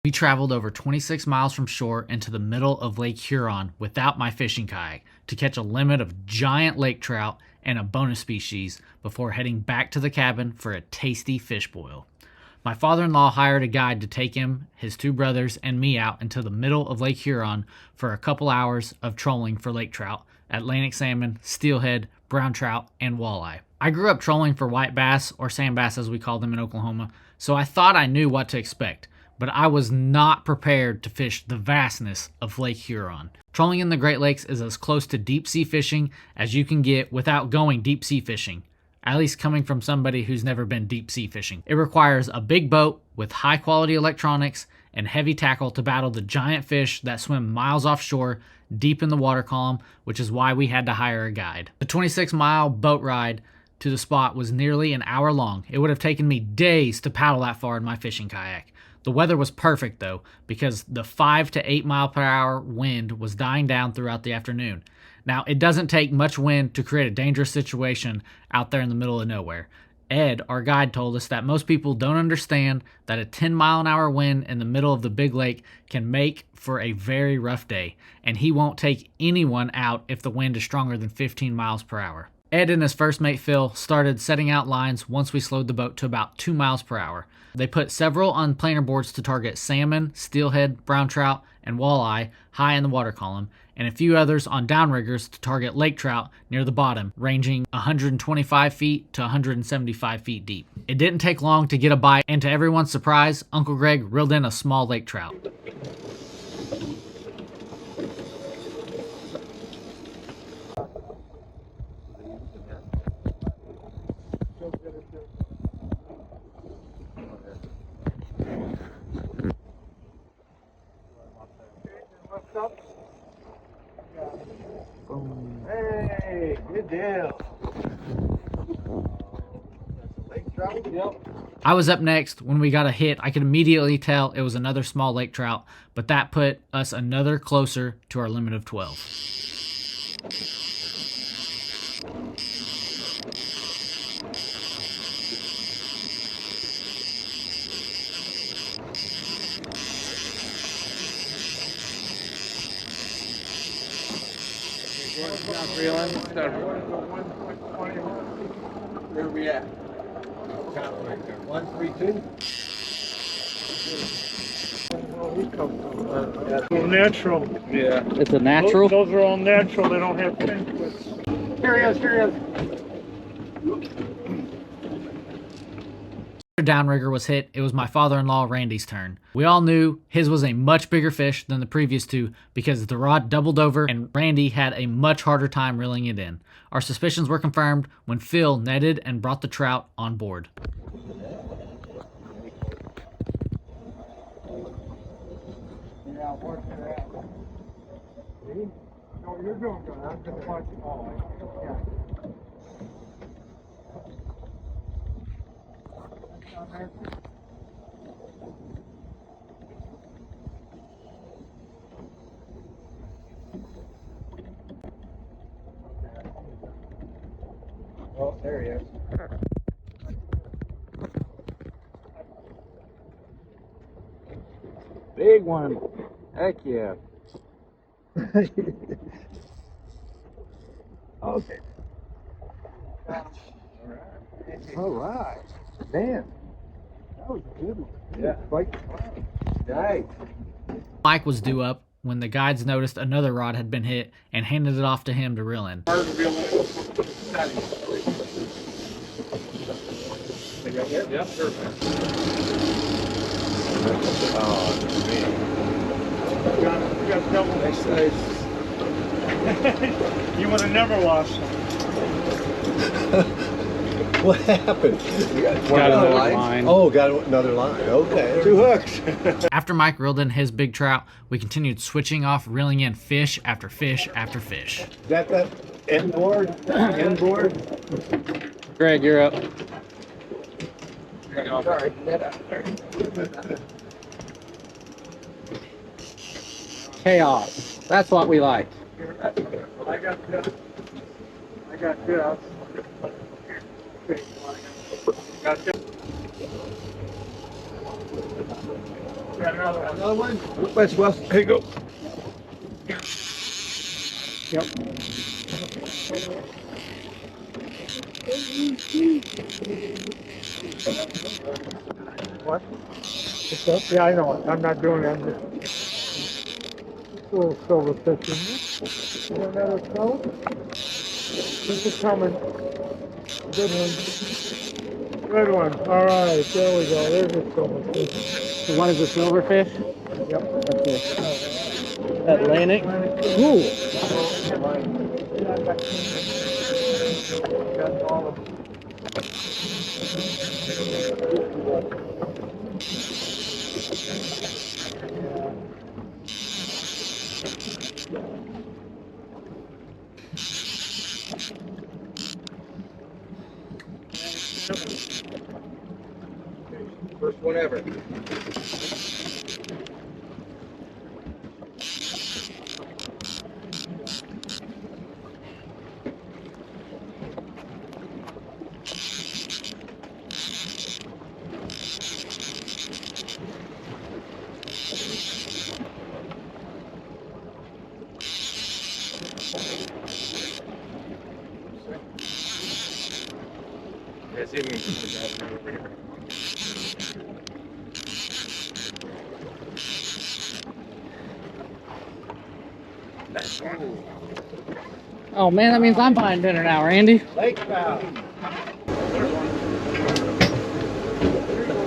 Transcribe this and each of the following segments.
We traveled over 26 miles from shore into the middle of Lake Huron without my fishing kayak to catch a limit of giant lake trout and a bonus species before heading back to the cabin for a tasty fish boil. My father-in-law hired a guide to take him, his two brothers, and me out into the middle of Lake Huron for a couple hours of trolling for lake trout, Atlantic salmon, steelhead, brown trout, and walleye. I grew up trolling for white bass, or sand bass as we call them in Oklahoma, so I thought I knew what to expect, but I was not prepared to fish the vastness of Lake Huron. Trolling in the Great Lakes is as close to deep sea fishing as you can get without going deep sea fishing, at least coming from somebody who's never been deep sea fishing. It requires a big boat with high quality electronics and heavy tackle to battle the giant fish that swim miles offshore deep in the water column, which is why we had to hire a guide. The 26-mile boat ride to the spot was nearly an hour long. It would have taken me days to paddle that far in my fishing kayak. The weather was perfect though, because the 5 to 8 mile per hour wind was dying down throughout the afternoon. Now, it doesn't take much wind to create a dangerous situation out there in the middle of nowhere. Ed, our guide, told us that most people don't understand that a 10-mile-an-hour wind in the middle of the big lake can make for a very rough day, and he won't take anyone out if the wind is stronger than 15 miles per hour. Ed and his first mate Phil started setting out lines once we slowed the boat to about 2 miles per hour. They put several on planer boards to target salmon, steelhead, brown trout, and walleye high in the water column, and a few others on downriggers to target lake trout near the bottom, ranging 125 feet to 175 feet deep. It didn't take long to get a bite, and to everyone's surprise, Uncle Greg reeled in a small lake trout. Hey, good deal. Lake trout? Yep. I was up next. When we got a hit, I could immediately tell it was another small lake trout, but that put us another closer to our limit of 12. Not reeling. Where are we at? 132. All natural. Yeah. It's a natural? Those are all natural. They don't have pinchers. Here he is. Here he is. Downrigger was hit, it was my father-in-law Randy's turn. We all knew his was a much bigger fish than the previous two because the rod doubled over and Randy had a much harder time reeling it in. Our suspicions were confirmed when Phil netted and brought the trout on board. Yeah, working it out. See? No, you're doing good. I'm just watching all. Yeah. Oh, there he is. Big one. Heck yeah. Okay. All right. Damn. That was a good one. Yeah. Quite nice. Mike was due up when the guides noticed another rod had been hit and handed it off to him to reel in. Yep, perfect. Oh, man. You got double. Nice. You would have never lost them. What happened? Got another line. Oh, got another line. Okay. 2 hooks. After Mike reeled in his big trout, we continued switching off, reeling in fish after fish after fish. Is that end board? End board? Greg, you're up. Sorry. Chaos. That's what we like. I got this. Got this. Got another one. Another one? West, West. Here you go. Yep. What? What's up? Yeah, I know it. I'm not doing it. I'm just a little silver fish in there. Another trout? This is coming. Good one. Good one. All right, there we go. There's a silver fish. So what is a silverfish? Yep. Okay. Atlantic. Ooh. First one ever. That's it. Over here. Oh man, that means I'm buying dinner now, Randy. Lake Trout.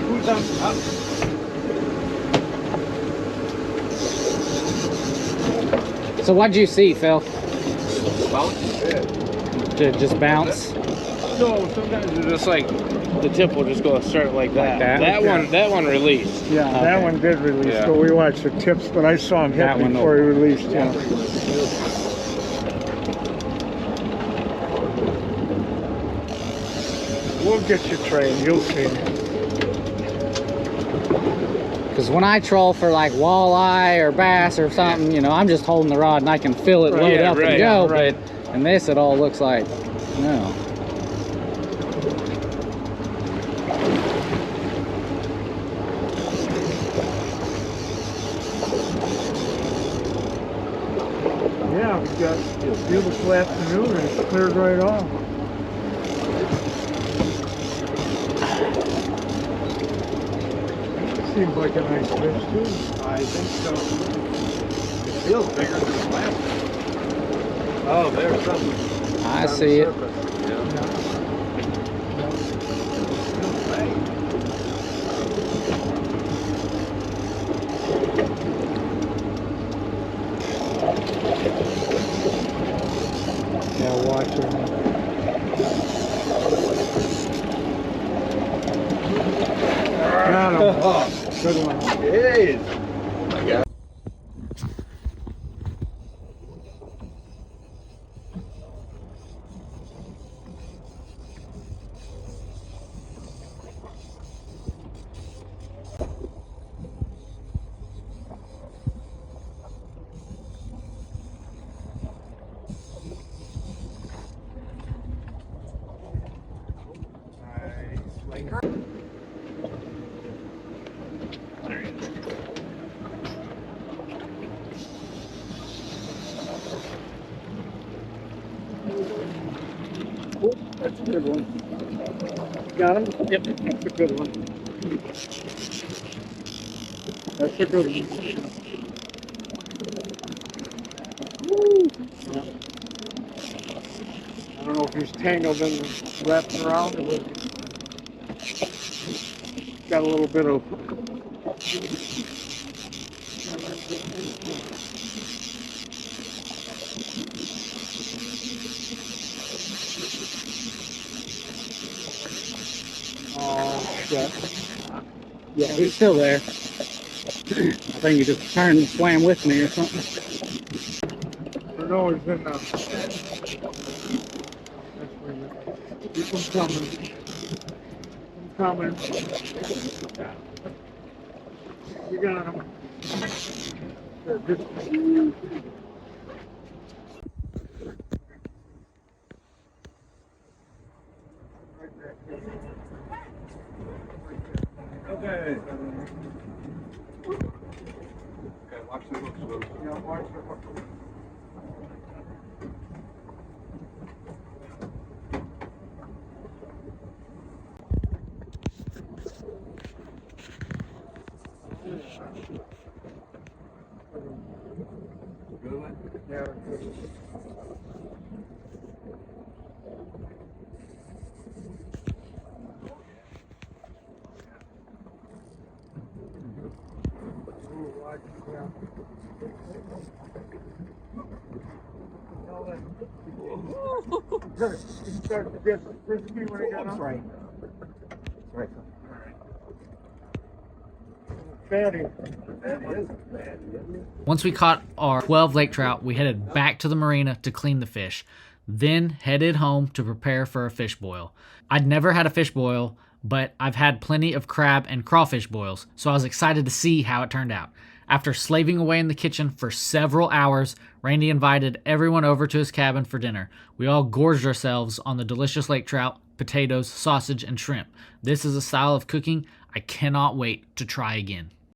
Who's up? So what'd you see, Phil? Bounce? Did it just bounce? No, sometimes it's just like the tip will just go straight like that. that? That one released. Yeah, Okay. that one did release, Yeah. but we watched the tips, but I saw him hit That one before he released. Yeah. We'll get you trained, you'll see. Because when I troll for like walleye or bass or something, you know, I'm just holding the rod and I can feel it Right, load yeah, up right, and go. yeah, right. But in this, it all looks like no. Yeah, we got a beautiful afternoon and it's cleared right off. Seems like a nice fish too. I think so. It feels bigger than the last one. Oh, there's something. I see it. Yeah, watch it. Got him. Good one. Jeez. I got it. That's a good one. Got him? Yep, that's a good one. That's a good one. Yeah. I don't know if he's tangled in the wrapped around or what. Got a little bit of oh shit. Yeah, he's still there. I think he just turned and swam with me or something. I know he's in the keep him coming. Coming. You got him. Okay. Good one? Yeah. He started to get frisky when he got That's on. right. That's right. Fatty. That is bad, isn't it? Once we caught our 12 lake trout, we headed back to the marina to clean the fish, then headed home to prepare for a fish boil. I'd never had a fish boil, but I've had plenty of crab and crawfish boils, so I was excited to see how it turned out. After slaving away in the kitchen for several hours, Randy invited everyone over to his cabin for dinner. We all gorged ourselves on the delicious lake trout, potatoes, sausage, and shrimp. This is a style of cooking I cannot wait to try again.